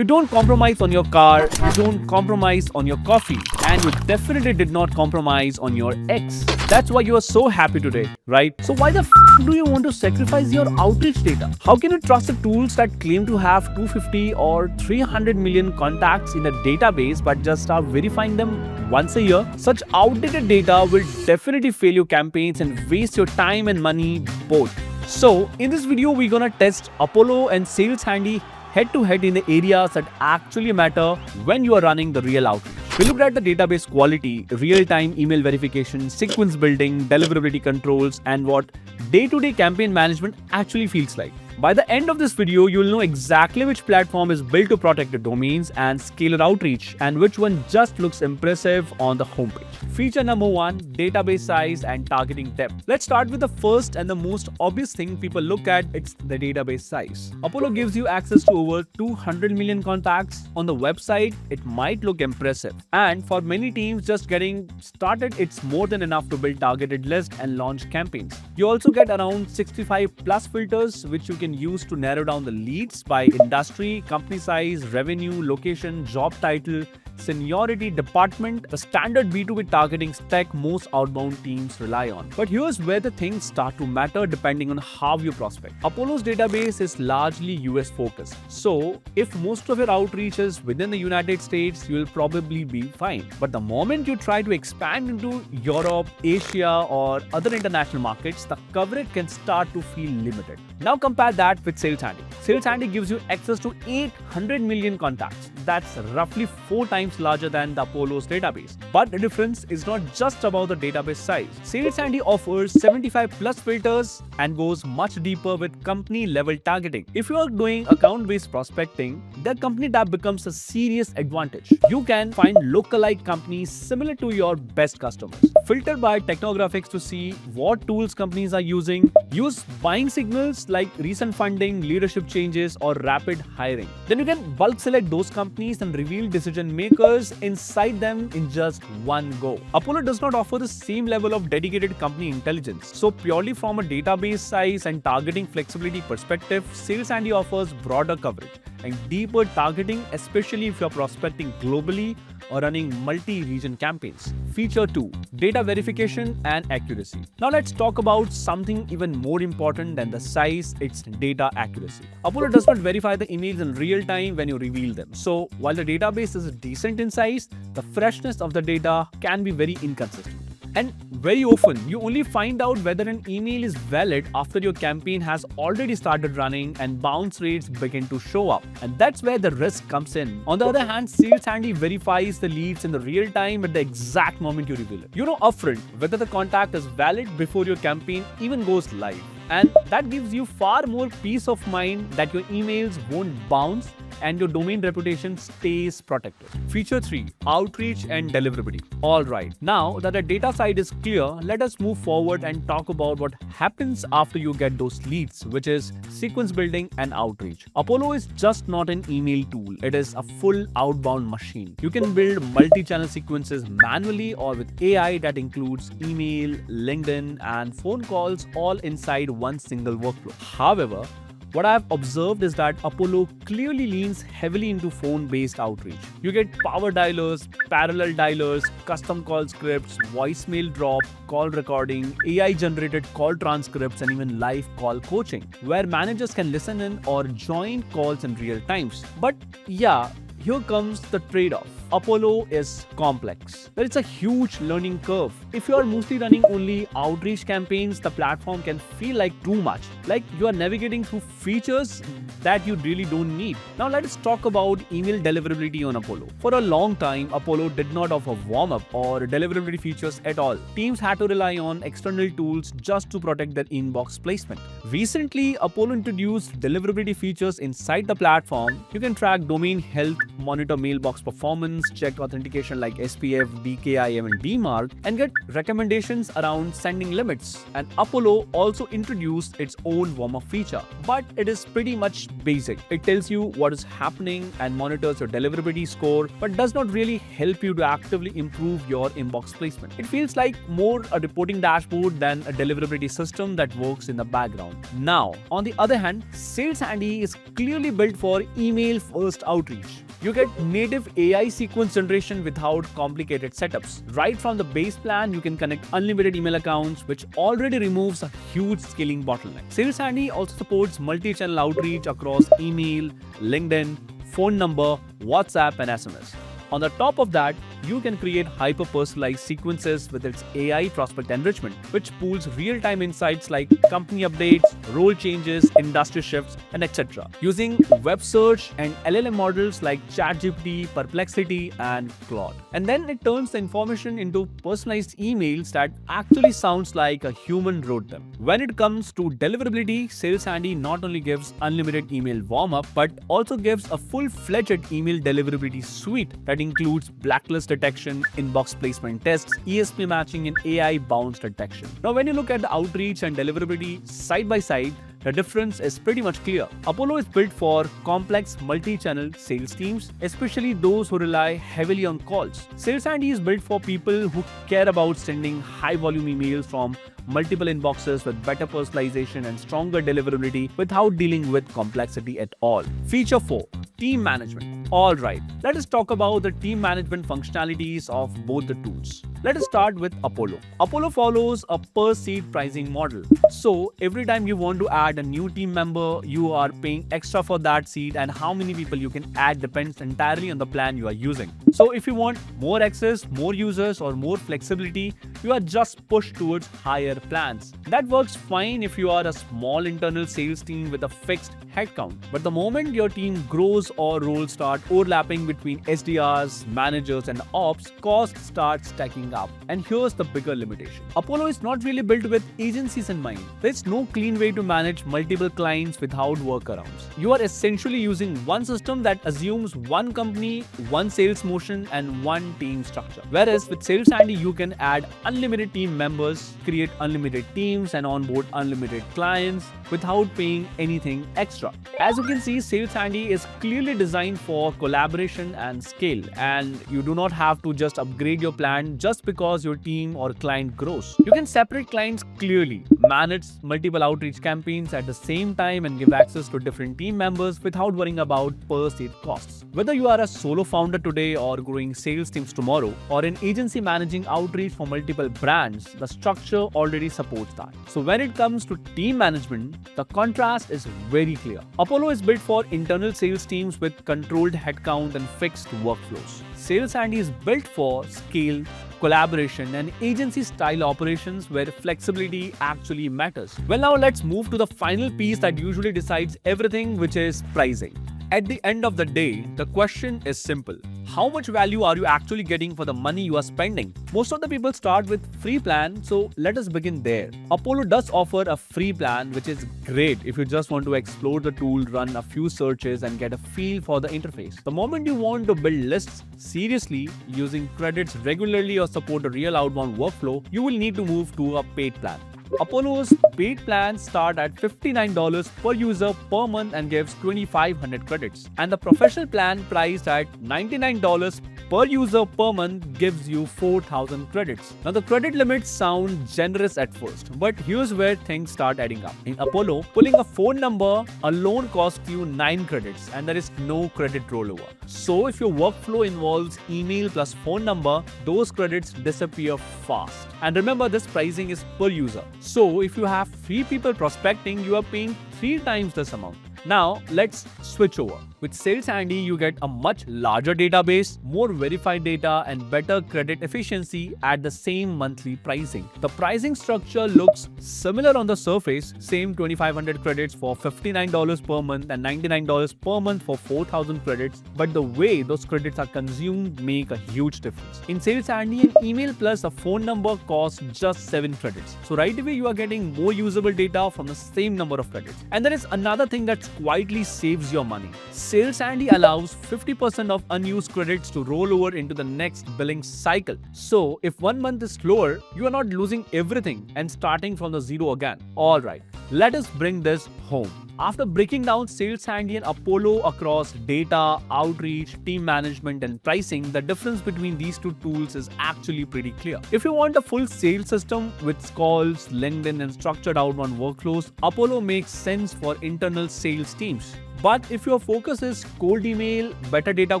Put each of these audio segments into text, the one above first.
You don't compromise on your car, you don't compromise on your coffee, and you definitely did not compromise on your ex. That's why you are so happy today, right? So why the do you want to sacrifice your outreach data? How can you trust the tools that claim to have 250 or 300 million contacts in a database but just are verifying them once a year? Such outdated data will definitely fail your campaigns and waste your time and money both. So in this video, we're gonna test Apollo and Saleshandy head to head in the areas that actually matter when you are running the real outreach. We looked at the database quality, real-time email verification, sequence building, deliverability controls, and what day-to-day campaign management actually feels like. By the end of this video, you'll know exactly which platform is built to protect the domains and scale your outreach, and which one just looks impressive on the homepage. Feature number 1, database size and targeting depth. Let's start with the first and the most obvious thing people look at, it's the database size. Apollo gives you access to over 200 million contacts. On the website, it might look impressive. And for many teams just getting started, it's more than enough to build targeted lists and launch campaigns. You also get around 65 plus filters, which you can use to narrow down the leads by industry, company size, revenue, location, job title, seniority, department, the standard B2B targeting stack most outbound teams rely on. But here's where the things start to matter depending on how you prospect. Apollo's database is largely US focused. So if most of your outreach is within the United States, you'll probably be fine. But the moment you try to expand into Europe, Asia, or other international markets, the coverage can start to feel limited. Now compare that with Saleshandy. Saleshandy gives you access to 800 million contacts. That's roughly 4 times larger than the Apollo's database. But the difference is not just about the database size. Saleshandy offers 75 plus filters and goes much deeper with company level targeting. If you are doing account-based prospecting, their company tab becomes a serious advantage. You can find lookalike companies similar to your best customers. Filter by technographics to see what tools companies are using. Use buying signals like recent funding, leadership changes, or rapid hiring. Then you can bulk select those companies and reveal decision makers inside them in just one go. Apollo does not offer the same level of dedicated company intelligence. So purely from a database size and targeting flexibility perspective, Saleshandy offers broader coverage and deeper targeting, especially if you're prospecting globally or running multi-region campaigns. Feature 2, data verification and accuracy. Now let's talk about something even more important than the size, it's data accuracy. Apollo does not verify the emails in real time when you reveal them. So while the database is decent in size, the freshness of the data can be very inconsistent. And very often, you only find out whether an email is valid after your campaign has already started running and bounce rates begin to show up. And that's where the risk comes in. On the other hand, Saleshandy verifies the leads in the real time at the exact moment you reveal it. You know upfront whether the contact is valid before your campaign even goes live. And that gives you far more peace of mind that your emails won't bounce and your domain reputation stays protected. Feature 3, outreach and deliverability. Alright, now that the data side is clear, let us move forward and talk about what happens after you get those leads, which is sequence building and outreach. Apollo is just not an email tool, it is a full outbound machine. You can build multi-channel sequences manually or with AI that includes email, LinkedIn, and phone calls all inside one single workflow. However, what I have observed is that Apollo clearly leans heavily into phone-based outreach. You get power dialers, parallel dialers, custom call scripts, voicemail drop, call recording, AI-generated call transcripts, and even live call coaching, where managers can listen in or join calls in real times. But yeah, here comes the trade-off. Apollo is complex. There is a huge learning curve. If you are mostly running only outreach campaigns, the platform can feel like too much, like you are navigating through features that you really don't need. Now let's talk about email deliverability on Apollo. For a long time, Apollo did not offer warm-up or deliverability features at all. Teams had to rely on external tools just to protect their inbox placement. Recently, Apollo introduced deliverability features inside the platform. You can track domain health, monitor mailbox performance, license checked authentication like SPF, DKIM, and DMARC, and get recommendations around sending limits. And Apollo also introduced its own warm-up feature, but it is pretty much basic. It tells you what is happening and monitors your deliverability score, but does not really help you to actively improve your inbox placement. It feels like more a reporting dashboard than a deliverability system that works in the background. Now, on the other hand, Saleshandy is clearly built for email-first outreach. You get native AI sequence generation without complicated setups. Right from the base plan, you can connect unlimited email accounts, which already removes a huge scaling bottleneck. Saleshandy also supports multi-channel outreach across email, LinkedIn, phone number, WhatsApp, and SMS. On the top of that, you can create hyper-personalized sequences with its AI prospect enrichment, which pools real-time insights like company updates, role changes, industry shifts, and etc. using web search and LLM models like ChatGPT, Perplexity, and Claude. And then it turns the information into personalized emails that actually sounds like a human wrote them. When it comes to deliverability, Saleshandy not only gives unlimited email warm-up, but also gives a full-fledged email deliverability suite that includes blacklist detection, inbox placement tests, ESP matching, and AI bounce detection. Now, when you look at the outreach and deliverability side by side, the difference is pretty much clear. Apollo is built for complex multi-channel sales teams, especially those who rely heavily on calls. Saleshandy is built for people who care about sending high-volume emails from multiple inboxes with better personalization and stronger deliverability without dealing with complexity at all. Feature 4. Team management. Alright, let us talk about the team management functionalities of both the tools. Let us start with Apollo. Apollo follows a per-seat pricing model. So, every time you want to add a new team member, you are paying extra for that seat, and how many people you can add depends entirely on the plan you are using. So, if you want more access, more users, or more flexibility, you are just pushed towards higher plans. That works fine if you are a small internal sales team with a fixed headcount. But the moment your team grows or roles start overlapping between SDRs, managers, and ops, costs start stacking up. And here's the bigger limitation. Apollo is not really built with agencies in mind. There's no clean way to manage multiple clients without workarounds. You are essentially using one system that assumes one company, one sales motion, and one team structure. Whereas with Saleshandy, you can add unlimited team members, create unlimited teams, and onboard unlimited clients without paying anything extra. As you can see, Saleshandy is clearly designed for collaboration and scale, and you do not have to just upgrade your plan just because your team or client grows. You can separate clients clearly, manage multiple outreach campaigns at the same time, and give access to different team members without worrying about per seat costs. Whether you are a solo founder today or growing sales teams tomorrow, or an agency managing outreach for multiple brands, the structure already supports that. So when it comes to team management, the contrast is very clear. Apollo is built for internal sales teams with controlled headcount and fixed workflows. Saleshandy is built for scale, collaboration, and agency-style operations where flexibility actually matters. Well, now let's move to the final piece that usually decides everything, which is pricing. At the end of the day, the question is simple. How much value are you actually getting for the money you are spending? Most of the people start with free plan, so let us begin there. Apollo does offer a free plan, which is great if you just want to explore the tool, run a few searches, and get a feel for the interface. The moment you want to build lists seriously, using credits regularly, or support a real outbound workflow, you will need to move to a paid plan. Apollo's paid plans start at $59 per user per month and gives 2,500 credits. And the professional plan priced at $99 per user per month gives you 4,000 credits. Now the credit limits sound generous at first, but here's where things start adding up. In Apollo, pulling a phone number alone costs you 9 credits and there is no credit rollover. So if your workflow involves email plus phone number, those credits disappear fast. And remember, this pricing is per user. So if you have 3 people prospecting, you are paying 3 times this amount. Now let's switch over. With Saleshandy, you get a much larger database, more verified data, and better credit efficiency at the same monthly pricing. The pricing structure looks similar on the surface, same 2,500 credits for $59 per month and $99 per month for 4,000 credits, but the way those credits are consumed make a huge difference. In Saleshandy, an email plus a phone number costs just 7 credits. So right away, you are getting more usable data from the same number of credits. And there is another thing that's quietly saves your money. Saleshandy allows 50% of unused credits to roll over into the next billing cycle. So, if one month is slower, you are not losing everything and starting from the zero again. Alright, let us bring this home. After breaking down Saleshandy and Apollo across data, outreach, team management, and pricing, the difference between these two tools is actually pretty clear. If you want a full sales system with calls, LinkedIn, and structured outbound workflows, Apollo makes sense for internal sales teams. But if your focus is cold email, better data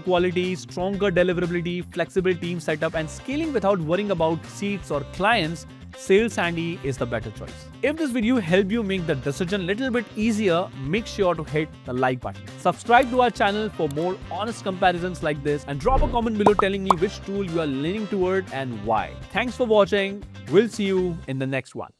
quality, stronger deliverability, flexible team setup, and scaling without worrying about seats or clients, Saleshandy is the better choice. If this video helped you make the decision a little bit easier, make sure to hit the like button. Subscribe to our channel for more honest comparisons like this, and drop a comment below telling me which tool you are leaning toward and why. Thanks for watching. We'll see you in the next one.